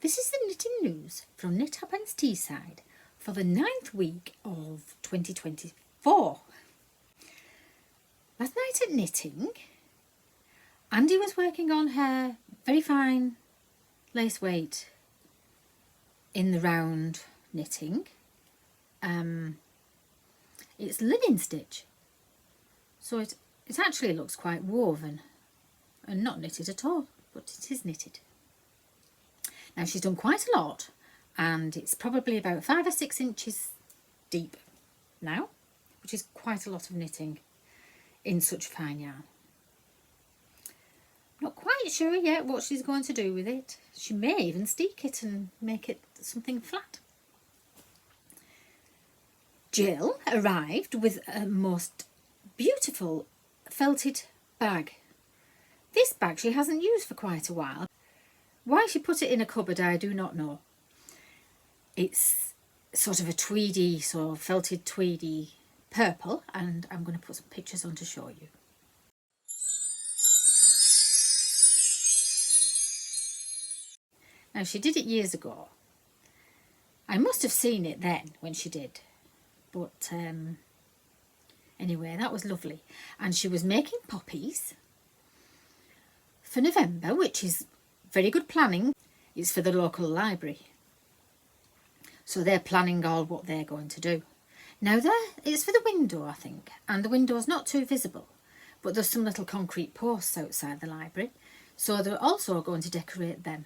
This is the knitting news from Knit Happens Teesside for the 9th week of 2024. Last night at knitting, Andi was working on her very fine lace weight in the round knitting. It's linen stitch, so it actually looks quite woven and not knitted at all, but it is knitted. Now she's done quite a lot, and it's probably about 5 or 6 inches deep now, which is quite a lot of knitting in such fine yarn. Not quite sure yet what she's going to do with it. She may even steek it and make it something flat. Jill arrived with a most beautiful felted bag. This bag she hasn't used for quite a while. Why she put it in a cupboard I do not know. It's sort of a tweedy, sort of felted tweedy purple, and I'm going to put some pictures on to show you. Now she did it years ago. I must have seen it then when she did, but anyway, that was lovely. And she was making poppies for November, which is very good planning. It's for the local library, so they're planning all what they're going to do. Now it's for the window, I think, and the window's not too visible, but there's some little concrete posts outside the library, so they're also going to decorate them.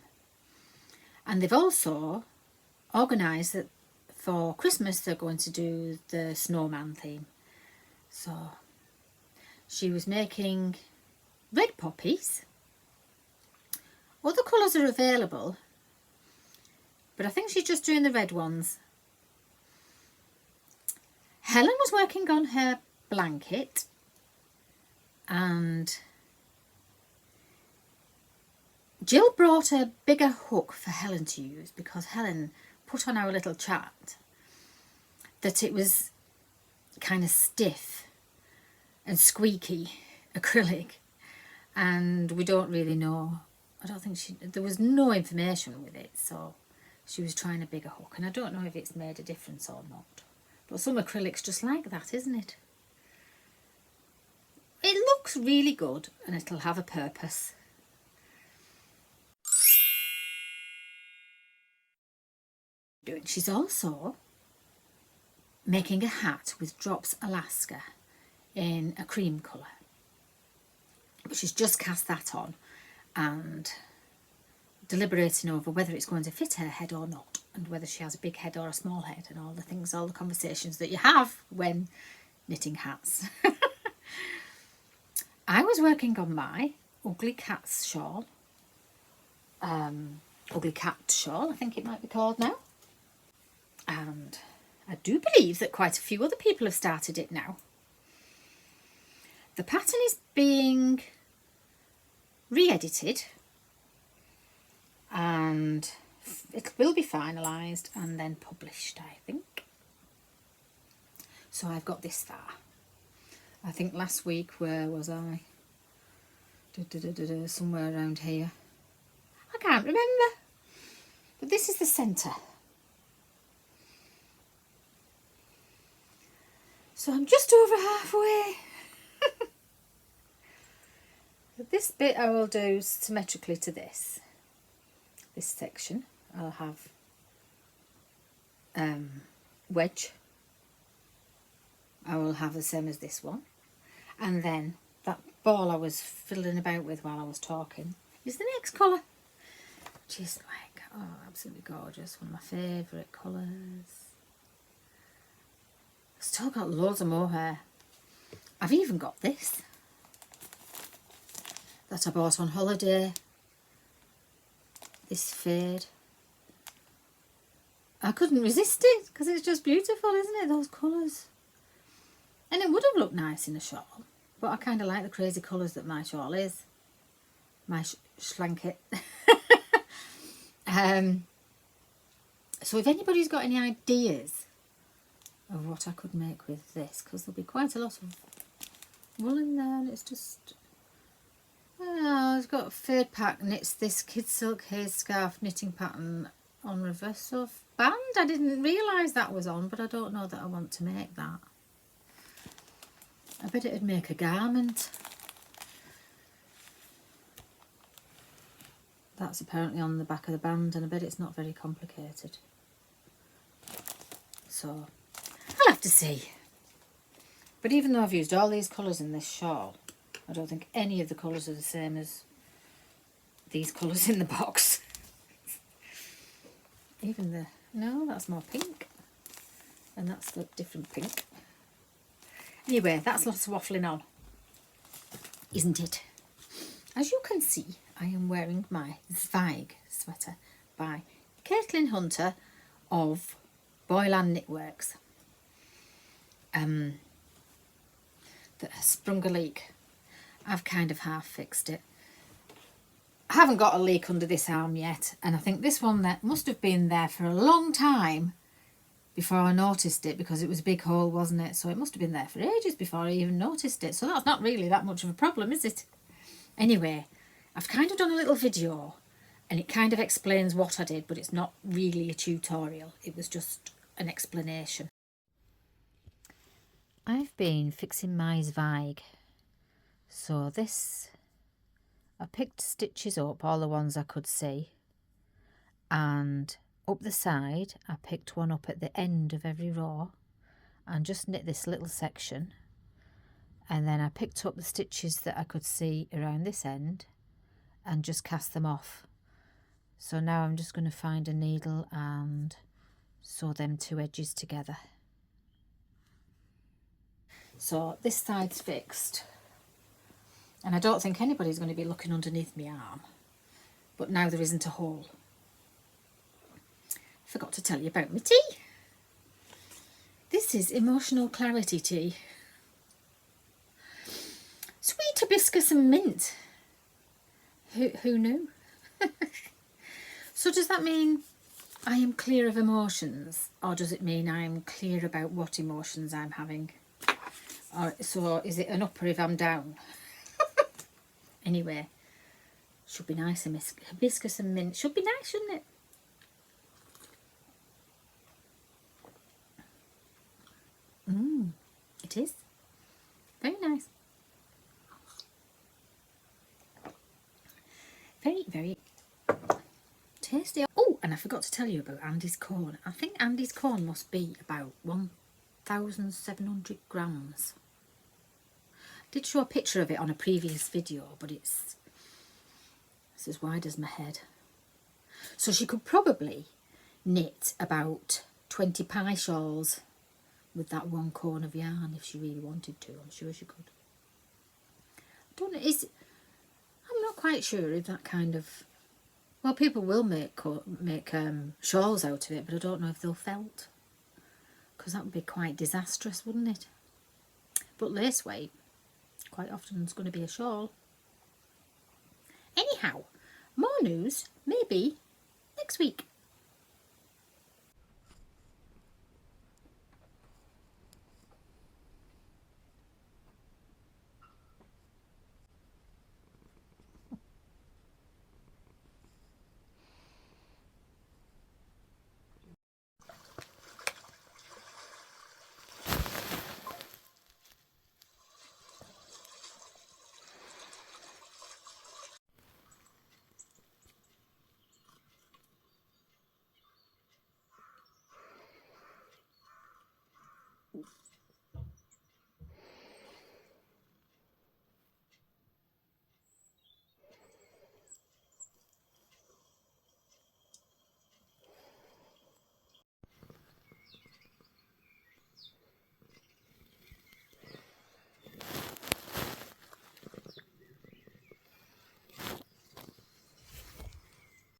And they've also organised that for Christmas they're going to do the snowman theme. So she was making red poppies. Other colours are available, but I think she's just doing the red ones. Helen was working on her blanket, and Jill brought a bigger hook for Helen to use, because Helen put on our little chat that it was kind of stiff and squeaky acrylic, and we don't really know. I don't think there was no information with it, so she was trying a bigger hook, and I don't know if it's made a difference or not. But some acrylics just like that, isn't it? It looks really good, and it'll have a purpose. She's also making a hat with Drops Alaska in a cream colour. But she's just cast that on and deliberating over whether it's going to fit her head or not, and whether she has a big head or a small head, and all the conversations that you have when knitting hats. I was working on my Ugly Cat's shawl. Ugly Cat shawl, I think it might be called now. And I do believe that quite a few other people have started it now. The pattern is being re-edited, and it will be finalised and then published, I think. So I've got this far. I think last week, where was I? Somewhere around here. I can't remember. But this is the centre. So I'm just over halfway. This bit I will do symmetrically to this section. I'll have wedge. I will have the same as this one, and then that ball I was fiddling about with while I was talking is the next colour, which is like, oh, absolutely gorgeous, one of my favourite colours. I've still got loads of mohair. I've even got this that I bought on holiday, this fade. I couldn't resist it because it's just beautiful, isn't it, those colours? And it would have looked nice in a shawl, but I kind of like the crazy colours that my shawl is. My schlanket. So if anybody's got any ideas of what I could make with this, because there'll be quite a lot of wool in there, and it's just Well, I've got third pack knits this kid silk haze scarf knitting pattern on reverse of band. I didn't realise that was on, but I don't know that I want to make that. I bet it'd make a garment. That's apparently on the back of the band, and I bet it's not very complicated. So I'll have to see. But even though I've used all these colours in this shawl, I don't think any of the colours are the same as these colours in the box. Even the, no, that's more pink. And that's a different pink. Anyway, that's lots of waffling on, isn't it? As you can see, I am wearing my Zweig sweater by Caitlin Hunter of Boyland Knitworks. That has sprung a leak. I've kind of half fixed it. I haven't got a leak under this arm yet, and I think this one that must have been there for a long time before I noticed it, because it was a big hole, wasn't it? So it must have been there for ages before I even noticed it. So that's not really that much of a problem, is it? Anyway, I've kind of done a little video and it kind of explains what I did, but it's not really a tutorial. It was just an explanation. I've been fixing my Zweig. So this, I picked stitches up, all the ones I could see, and up the side I picked one up at the end of every row and just knit this little section, and then I picked up the stitches that I could see around this end and just cast them off. So now I'm just going to find a needle and sew them two edges together. So this side's fixed, and I don't think anybody's going to be looking underneath my arm, but now there isn't a hole. Forgot to tell you about my tea. This is Emotional Clarity tea. Sweet hibiscus and mint. Who knew? So does that mean I am clear of emotions, or does it mean I'm clear about what emotions I'm having? Or, so is it an upper if I'm down? Anyway, should be nice. Hibiscus and mint should be nice, shouldn't it? It is. Very nice. Very, very tasty. Oh, and I forgot to tell you about Andi's corn. I think Andi's corn must be about 1,700 grams. I did show a picture of it on a previous video, but it's as wide as my head. So she could probably knit about 20 pie shawls with that one corn of yarn if she really wanted to. I'm sure she could. I don't know, I'm not quite sure if that kind of, well, people will make shawls out of it, but I don't know if they'll felt, because that would be quite disastrous, wouldn't it? But lace weight quite often is going to be a shawl. Anyhow, more news maybe next week.